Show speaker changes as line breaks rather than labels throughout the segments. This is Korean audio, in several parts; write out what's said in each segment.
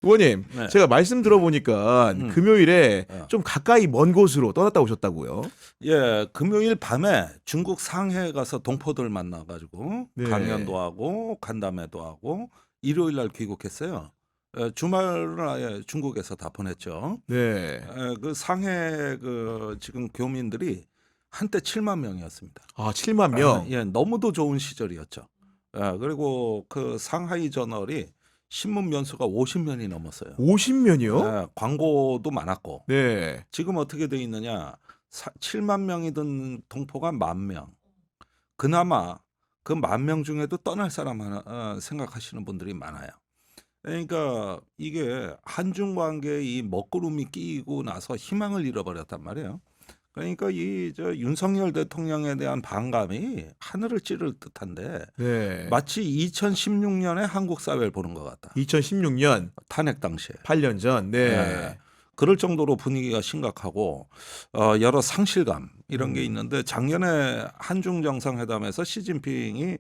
의원님,
네.
제가 말씀 들어보니까 금요일에
어.
좀 가까이 먼 곳으로 떠났다 오셨다고요?
예, 금요일 밤에 중국 상해에 가서 동포들 만나가지고
네.
강연도 하고 간담회도 하고 일요일 날 귀국했어요. 주말은 아예 중국에서 다 보냈죠.
네.
그 상해 그 지금 교민들이 한때 7만 명이었습니다.
아, 7만 명.
예, 너무도 좋은 시절이었죠. 그리고 그 상하이 저널이 신문 면수가 50면이 넘었어요.
50면이요?
광고도 많았고.
네.
지금 어떻게 돼 있느냐? 7만 명이던 동포가 10,000명. 그나마 그 10,000명 중에도 떠날 사람 하나 생각하시는 분들이 많아요. 그러니까 이게 한중 관계에 이 먹구름이 끼고 나서 희망을 잃어버렸단 말이에요. 그러니까 이 윤석열 대통령에 대한 반감이 하늘을 찌를 듯한데
네.
마치 2016년에 한국 사회를 보는 것 같다.
2016년,
탄핵 당시에.
8년 전. 네.
예. 그럴 정도로 분위기가 심각하고 여러 상실감 이런 게 있는데 작년에 한중 정상회담에서 시진핑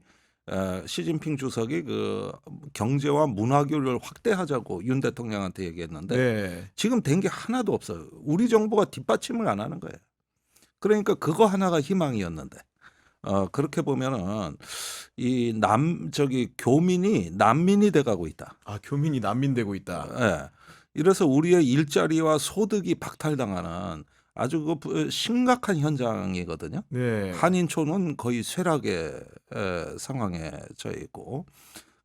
주석이 그 경제와 문화 교류를 확대하자고 윤 대통령한테 얘기했는데
네.
지금 된 게 하나도 없어요. 우리 정부가 뒷받침을 안 하는 거예요. 그러니까 그거 하나가 희망이었는데 그렇게 보면은 이 교민이 난민이 돼가고 있다.
아, 교민이 난민되고 있다.
예. 이래서 우리의 일자리와 소득이 박탈당하는 아주 심각한 현장이거든요.
네.
한인촌은 거의 쇠락의 상황에 처해 있고,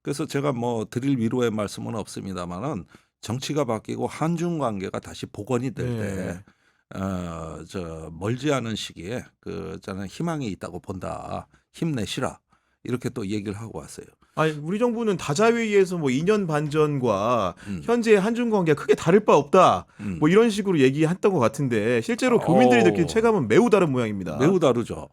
그래서 제가 뭐 드릴 위로의 말씀은 없습니다만은 정치가 바뀌고 한중 관계가 다시 복원이 될 때, 멀지 않은 시기에 저는 희망이 있다고 본다. 힘내시라. 이렇게 또 얘기를 하고 왔어요.
아니, 우리 정부는 다자회의에서 뭐 2년 반 전과
음.
현재 한중 관계가 크게 다를 바 없다.
음.
뭐 이런 식으로 얘기했던 것 같은데 실제로 교민들이 느낀 체감은 매우 다른 모양입니다.
매우 다르죠.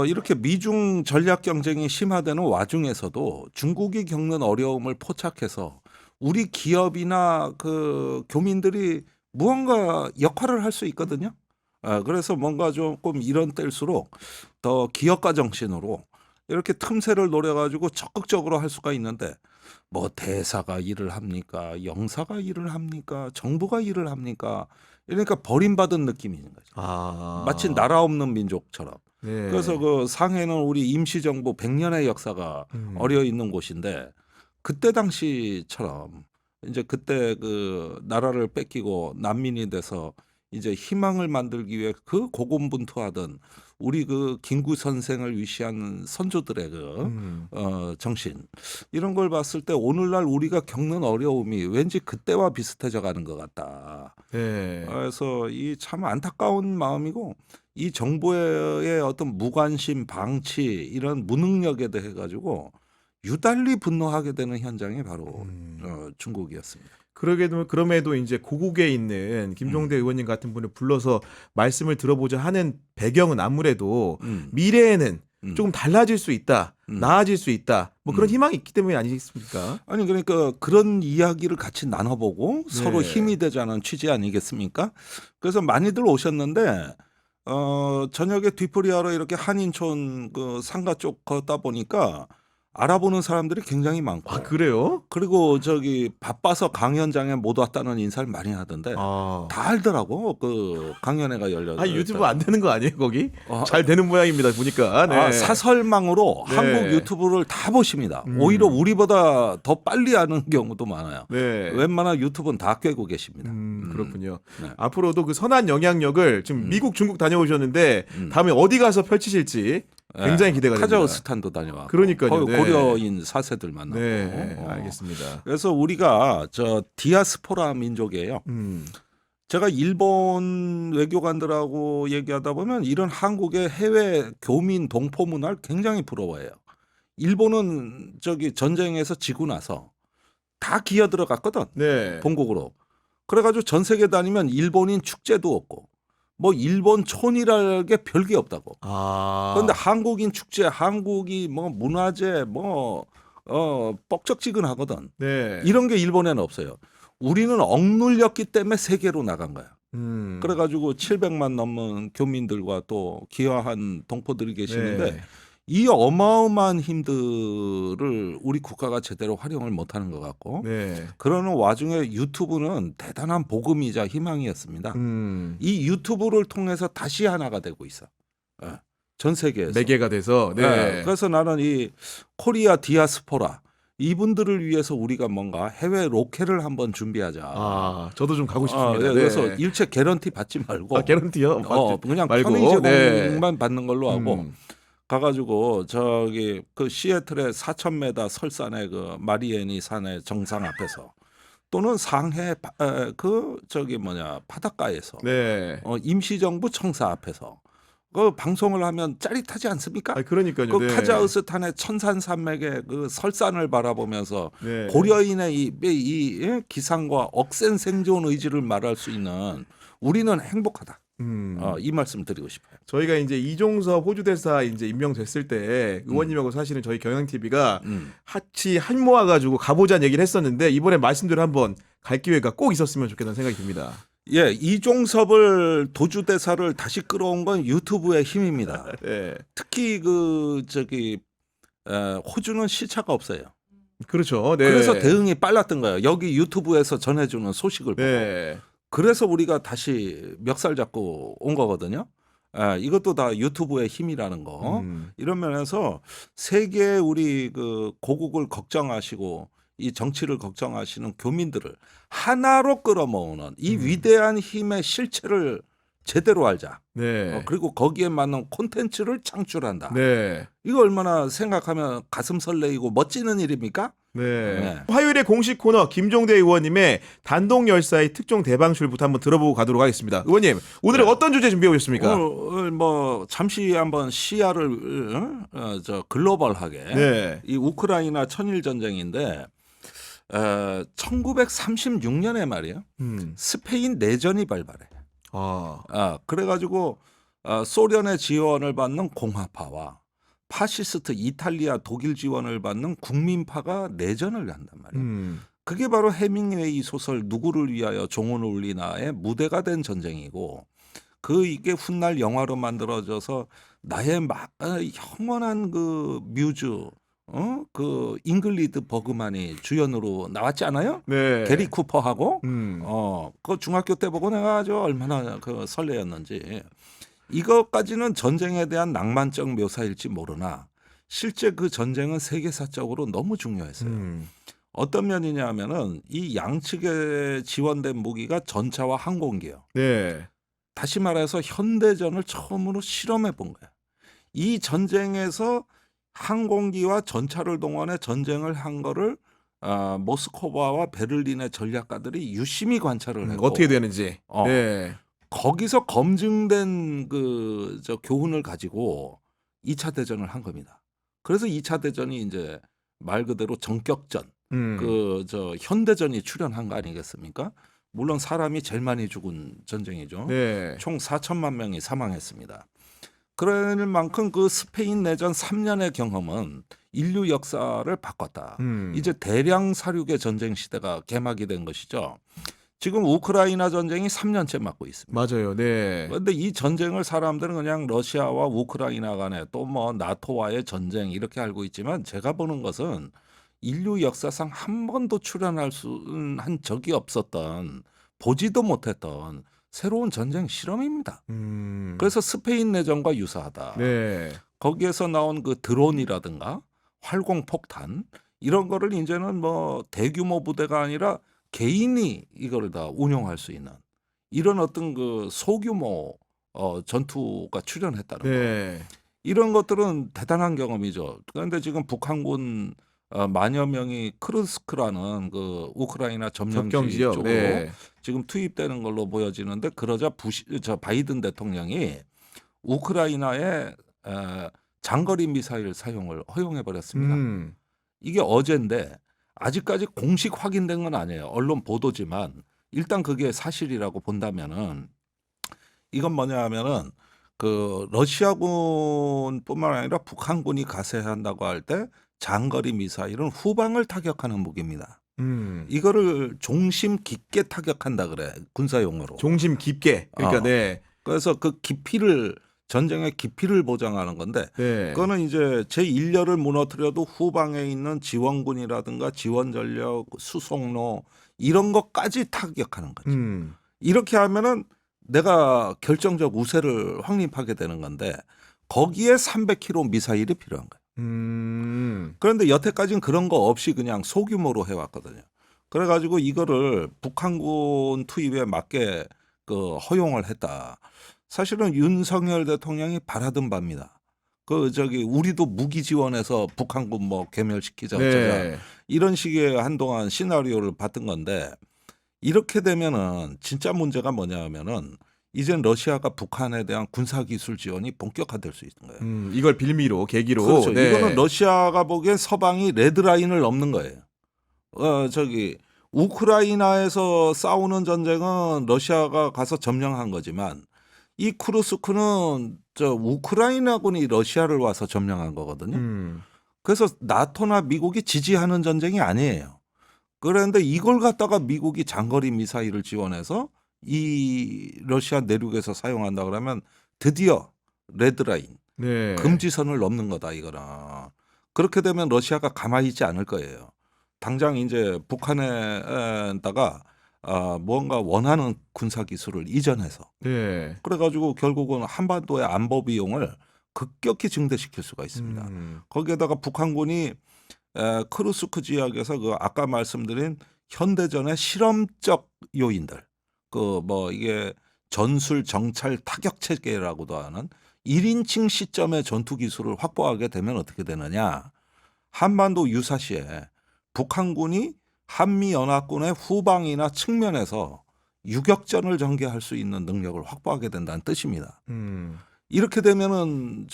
이렇게 미중 전략 경쟁이 심화되는 와중에서도 중국이 겪는 어려움을 포착해서 우리 기업이나 그 교민들이 무언가 역할을 할 수 있거든요. 그래서 뭔가 조금 이런 때일수록 더 기업가 정신으로 이렇게 틈새를 노려가지고 적극적으로 할 수가 있는데 뭐 대사가 일을 합니까? 영사가 일을 합니까? 정부가 일을 합니까? 그러니까 버림받은 느낌이 있는 거죠.
아.
마치 나라 없는 민족처럼.
네.
그래서 그 상해는 우리 임시정부 100년의 역사가 어려 있는 곳인데 그때 당시처럼 이제 그때 그 나라를 뺏기고 난민이 돼서 이제 희망을 만들기 위해 그 고군분투하던 우리 그 김구 선생을 위시한 선조들의 정신 이런 걸 봤을 때 오늘날 우리가 겪는 어려움이 왠지 그때와 비슷해져 가는 것 같다.
네.
그래서 이 참 안타까운 마음이고 이 정부의 어떤 무관심, 방치 이런 무능력에 대해 가지고 유달리 분노하게 되는 현장이 바로 중국이었습니다.
그럼에도 이제 고국에 있는 김종대 의원님 같은 분을 불러서 말씀을 들어보자 하는 배경은 아무래도 미래에는 조금 달라질 수 있다, 나아질 수 있다, 뭐 그런 희망이 있기 때문이 아니겠습니까?
아니 그러니까 그런 이야기를 같이 나눠보고 서로 힘이 되자는 취지 아니겠습니까? 그래서 많이들 오셨는데 저녁에 뒤풀이하러 이렇게 한인촌 그 상가 쪽 걷다 보니까 알아보는 사람들이 굉장히 많고.
아, 그래요?
그리고 바빠서 강연장에 못 왔다는 인사를 많이 하던데
아.
다 알더라고 그 강연회가 열렸다.
아니, 유튜브 안 되는 거 아니에요, 거기? 잘 되는 모양입니다, 보니까. 네.
사설망으로
네.
한국 유튜브를 다 보십니다. 오히려 우리보다 더 빨리 아는 경우도 많아요.
네.
웬만한 유튜브는 다 꿰고 계십니다.
그렇군요.
네.
앞으로도 그 선한 영향력을 지금 미국, 중국 다녀오셨는데 다음에 어디 가서 펼치실지 굉장히 기대가 됩니다.
카자흐스탄도 다녀왔고.
그러니까요. 네.
고려인 4세들 만나고.
네, 알겠습니다.
그래서 우리가 디아스포라 민족이에요. 제가 일본 외교관들하고 얘기하다 보면 이런 한국의 해외 교민 동포 문화를 굉장히 부러워해요. 일본은 전쟁에서 지고 나서 다 기어 들어갔거든.
네.
본국으로. 그래가지고 전 세계 다니면 일본인 축제도 없고 뭐 일본 촌이랄 게 별게 없다고.
아.
그런데 한국인 축제, 한국이 뭐 문화재 뻑적지근하거든.
네.
이런 게 일본에는 없어요. 우리는 억눌렸기 때문에 세계로 나간 거야. 그래가지고 700만 넘는 교민들과 또 기여한 동포들이 계시는데
네.
이 어마어마한 힘들을 우리 국가가 제대로 활용을 못하는 것 같고
네.
그러는 와중에 유튜브는 대단한 복음이자 희망이었습니다.
음.
이 유튜브를 통해서 다시 하나가 되고 있어. 예. 전 세계에서.
매개가 돼서 네.
예. 그래서 나는 이 코리아 디아스포라 이분들을 위해서 우리가 뭔가 해외 로케를 한번 준비하자.
아, 저도 좀 가고 싶습니다.
예.
네.
그래서 일체 개런티 받지 말고
아, 개런티요?
그냥
말고.
편의 제공만
네.
받는 걸로 하고
음.
가가지고 저기 그 시애틀의 4,000m 설산의 그 마리애니 산의 정상 앞에서 또는 상해 그 저기 뭐냐 바닷가에서
네.
임시정부 청사 앞에서 그 방송을 하면 짜릿하지 않습니까?
아, 그러니까요.
그
네.
카자흐스탄의 천산산맥의 그 설산을 바라보면서
네.
고려인의 이 기상과 억센 생존 의지를 말할 수 있는 우리는 행복하다. 이 말씀 드리고 싶어요.
저희가 이제 이종섭 호주 대사 이제 임명됐을 때 의원님하고 사실은 저희 경영 TV가 같이 한 모아가지고 가보자는 얘기를 했었는데 이번에 말씀대로 한번 갈 기회가 꼭 있었으면 좋겠다는 생각이 듭니다.
예, 이종섭을 도주 대사를 다시 끌어온 건 유튜브의 힘입니다.
네.
특히 그 저기 호주는 시차가 없어요.
그렇죠. 네.
그래서 대응이 빨랐던 거예요. 여기 유튜브에서 전해주는 소식을 보고.
네.
그래서 우리가 다시 멱살 잡고 온 거거든요. 이것도 다 유튜브의 힘이라는 거. 이런 면에서 세계 우리 그 고국을 걱정하시고 이 정치를 걱정하시는 교민들을 하나로 끌어모으는 이 위대한 힘의 실체를 제대로 알자.
네.
그리고 거기에 맞는 콘텐츠를 창출한다.
네.
이거 얼마나 생각하면 가슴 설레이고 멋지는 일입니까?
네.
네.
화요일의 공식 코너 김종대 의원님의 단독 열사의 특종 대방출부터 한번 들어보고 가도록 하겠습니다. 의원님, 오늘은 어떤 주제 준비해 오셨습니까?
오늘 뭐 잠시 한번 시야를 글로벌하게
네.
이 우크라이나 천일 전쟁인데 1936년에 말이에요. 스페인 내전이 발발해. 그래가지고 소련의 지원을 받는 공화파와 파시스트 이탈리아 독일 지원을 받는 국민파가 내전을 한단 말이에요. 그게 바로 해밍웨이 소설 누구를 위하여 종혼을 울리나의 무대가 된 전쟁이고 이게 훗날 영화로 만들어져서 나의 영원한 그 뮤즈 그 잉글리드 버그만이 주연으로 나왔지 않아요?
네.
게리 쿠퍼하고 그 중학교 때 보고 내가 아주 얼마나 그 설레였는지. 이것까지는 전쟁에 대한 낭만적 묘사일지 모르나 실제 그 전쟁은 세계사적으로 너무 중요했어요. 어떤 면이냐 하면은 이 양측에 지원된 무기가 전차와 항공기예요.
네.
다시 말해서 현대전을 처음으로 실험해 본 거예요. 이 전쟁에서 항공기와 전차를 동원해 전쟁을 한 거를 모스크바와 베를린의 전략가들이 유심히 관찰을 했고
어떻게 되는지. 네.
거기서 검증된 교훈을 가지고 2차 대전을 한 겁니다. 그래서 2차 대전이 이제 말 그대로 전격전, 현대전이 출현한 거 아니겠습니까? 물론 사람이 제일 많이 죽은 전쟁이죠.
네.
총 4천만 명이 사망했습니다. 그럴 만큼 그 스페인 내전 3년의 경험은 인류 역사를 바꿨다. 이제 대량 사륙의 전쟁 시대가 개막이 된 것이죠. 지금 우크라이나 전쟁이 3년째 맞고 있습니다.
맞아요. 네.
그런데 이 전쟁을 사람들은 그냥 러시아와 우크라이나 간에 또 뭐 나토와의 전쟁 이렇게 알고 있지만 제가 보는 것은 인류 역사상 한 번도 출현한 적이 없었던 보지도 못했던 새로운 전쟁 실험입니다. 그래서 스페인 내전과 유사하다.
네.
거기에서 나온 그 드론이라든가 활공폭탄 이런 거를 이제는 뭐 대규모 부대가 아니라 개인이 이거를 다 운용할 수 있는 이런 어떤 그 소규모 전투가 출현했다는
네.
거. 이런 것들은 대단한 경험이죠. 그런데 지금 북한군 만여 명이 크루스크라는 그 우크라이나 점령지 쪽으로
네.
지금 투입되는 걸로 보여지는데 그러자 바이든 대통령이 우크라이나에 장거리 미사일 사용을 허용해 버렸습니다. 이게 어제인데 아직까지 공식 확인된 건 아니에요. 언론 보도지만 일단 그게 사실이라고 본다면은 이건 뭐냐 하면은 그 러시아군뿐만 아니라 북한군이 가세한다고 할 때 장거리 미사일은 후방을 타격하는 무기입니다. 이거를 종심 깊게 타격한다 그래 군사용어로.
종심 깊게. 그러니까 네.
그래서 그 깊이를 전쟁의 깊이를 보장하는 건데
네.
그거는 이제 제1렬을 무너뜨려도 후방에 있는 지원군이라든가 지원 전력, 수송로 이런 것까지 타격하는 거죠. 이렇게 하면은 내가 결정적 우세를 확립하게 되는 건데 거기에 300km 미사일이 필요한 거예요. 그런데 여태까지는 그런 거 없이 그냥 소규모로 해왔거든요. 그래가지고 이거를 북한군 투입에 맞게 그 허용을 했다. 사실은 윤석열 대통령이 바라던 바입니다. 우리도 무기 지원해서 북한군 뭐 괴멸시키자 어쩌자
네.
이런 식의 한동안 시나리오를 봤던 건데 이렇게 되면은 진짜 문제가 뭐냐면은 이젠 러시아가 북한에 대한 군사기술 지원이 본격화될 수 있는 거예요.
이걸 빌미로 계기로.
그렇죠.
네.
이거는 러시아가 보기엔 서방이 레드라인을 넘는 거예요. 우크라이나에서 싸우는 전쟁은 러시아가 가서 점령한 거지만 이 쿠르스크는 우크라이나군이 러시아를 와서 점령한 거거든요. 그래서 나토나 미국이 지지하는 전쟁이 아니에요. 그런데 이걸 갖다가 미국이 장거리 미사일을 지원해서 이 러시아 내륙에서 사용한다 그러면 드디어 레드라인
네.
금지선을 넘는 거다 이거라. 그렇게 되면 러시아가 가만히 있지 않을 거예요. 당장 이제 북한에다가 뭔가 원하는 군사 기술을 이전해서
네.
그래가지고 결국은 한반도의 안보 비용을 급격히 증대시킬 수가 있습니다. 거기에다가 북한군이 크루스크 지역에서 그 아까 말씀드린 현대전의 실험적 요인들 이게 전술 정찰 타격 체계라고도 하는 1인칭 시점의 전투 기술을 확보하게 되면 어떻게 되느냐. 한반도 유사시에 북한군이 한미연합군의 후방이나 측면에서 유격전을 전개할 수 있는 능력을 확보하게 된다는 뜻입니다. 이렇게 되면은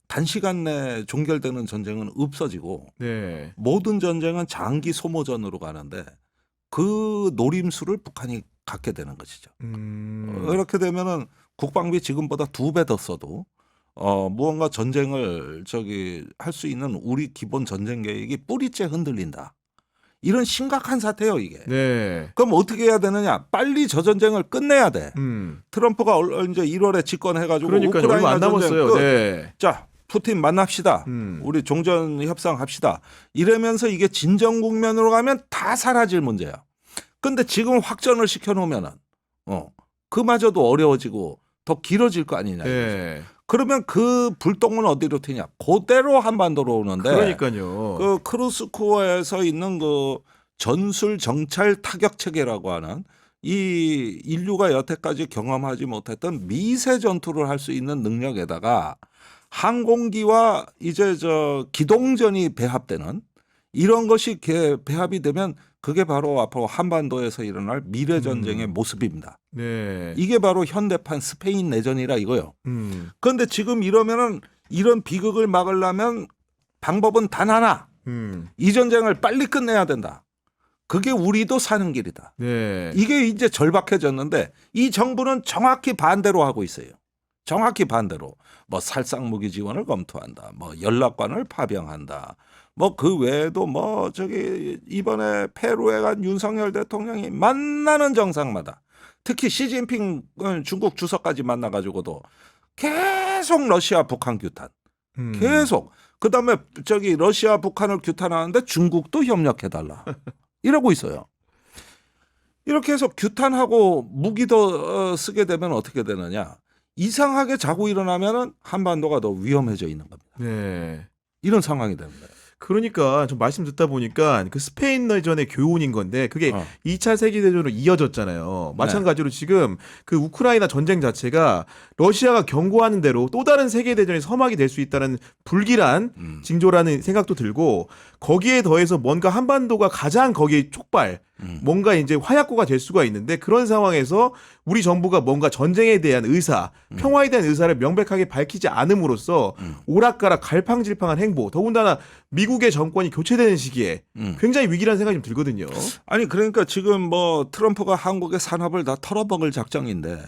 단시간 내 종결되는 전쟁은 없어지고
네.
모든 전쟁은 장기 소모전으로 가는데 그 노림수를 북한이 갖게 되는 것이죠. 이렇게 되면은 국방비 지금보다 2배 더 써도 무언가 전쟁을 할 수 있는 우리 기본 전쟁 계획이 뿌리째 흔들린다. 이런 심각한 사태예요 이게.
네.
그럼 어떻게 해야 되느냐? 빨리 저 전쟁을 끝내야 돼. 트럼프가 이제 1월에 집권해가지고
그러니까요. 얼마 안 남았어요. 네.
자, 푸틴 만납시다. 우리 종전 협상합시다. 이러면서 이게 진정 국면으로 가면 다 사라질 문제야. 근데 지금 확전을 시켜놓으면은 그마저도 어려워지고 더 길어질 거 아니냐.
네.
그러면 그 불똥은 어디로 튀냐? 그대로 한반도로 오는데.
그러니까요.
그 크루스코어에서 있는 그 전술 정찰 타격 체계라고 하는 이 인류가 여태까지 경험하지 못했던 미세 전투를 할 수 있는 능력에다가 항공기와 이제 기동전이 배합되는 이런 것이 배합이 되면 그게 바로 앞으로 한반도에서 일어날 미래 전쟁의 모습입니다.
네.
이게 바로 현대판 스페인 내전이라 이거요. 그런데 지금 이러면은 이런 비극을 막으려면 방법은 단 하나. 이 전쟁을 빨리 끝내야 된다. 그게 우리도 사는 길이다.
네.
이게 이제 절박해졌는데 이 정부는 정확히 반대로 하고 있어요. 정확히 반대로 뭐 살상 무기 지원을 검토한다. 뭐 연락관을 파병한다. 뭐 그 외에도 이번에 페루에 간 윤석열 대통령이 만나는 정상마다 특히 시진핑 중국 주석까지 만나가지고도 계속 러시아 북한 규탄 계속 그다음에 러시아 북한을 규탄하는데 중국도 협력해달라 이러고 있어요. 이렇게 해서 규탄하고 무기도 쓰게 되면 어떻게 되느냐. 이상하게 자고 일어나면은 한반도가 더 위험해져 있는 겁니다.
네.
이런 상황이 되는 거예요.
그러니까 좀 말씀 듣다 보니까 그 스페인 내전의 교훈인 건데 그게 2차 세계대전으로 이어졌잖아요. 마찬가지로 지금 그 우크라이나 전쟁 자체가 러시아가 경고하는 대로 또 다른 세계대전의 서막이 될 수 있다는 불길한 징조라는 생각도 들고 거기에 더해서 뭔가 한반도가 가장 거기에 촉발 뭔가 이제 화약고가 될 수가 있는데 그런 상황에서 우리 정부가 뭔가 전쟁에 대한 의사, 평화에 대한 의사를 명백하게 밝히지 않음으로써 오락가락 갈팡질팡한 행보, 더군다나 미국의 정권이 교체되는 시기에 굉장히 위기라는 생각이 좀 들거든요.
아니 그러니까 지금 뭐 트럼프가 한국의 산업을 다 털어먹을 작정인데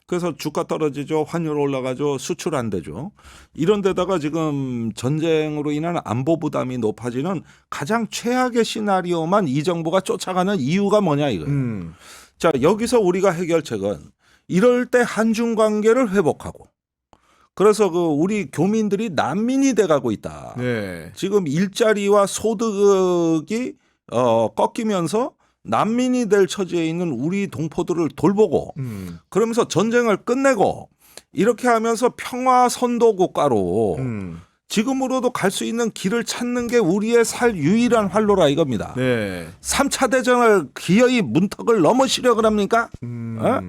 그래서 주가 떨어지죠. 환율 올라가죠. 수출 안 되죠. 이런 데다가 지금 전쟁으로 인한 안보 부담이 높아지는 가장 최악의 시나리오만 이 정부가 쫓아가는 이유가 뭐냐 이거예요. 자, 여기서 우리가 해결책은 이럴 때 한중 관계를 회복하고 그래서 그 우리 교민들이 난민이 돼가고 있다.
네.
지금 일자리와 소득이 꺾이면서 난민이 될 처지에 있는 우리 동포들을 돌보고 그러면서 전쟁을 끝내고 이렇게 하면서 평화 선도 국가로 지금으로도 갈 수 있는 길을 찾는 게 우리의 살 유일한 활로라 이겁니다.
네.
3차 대전을 기어이 문턱을 넘으시려고 합니까? 어?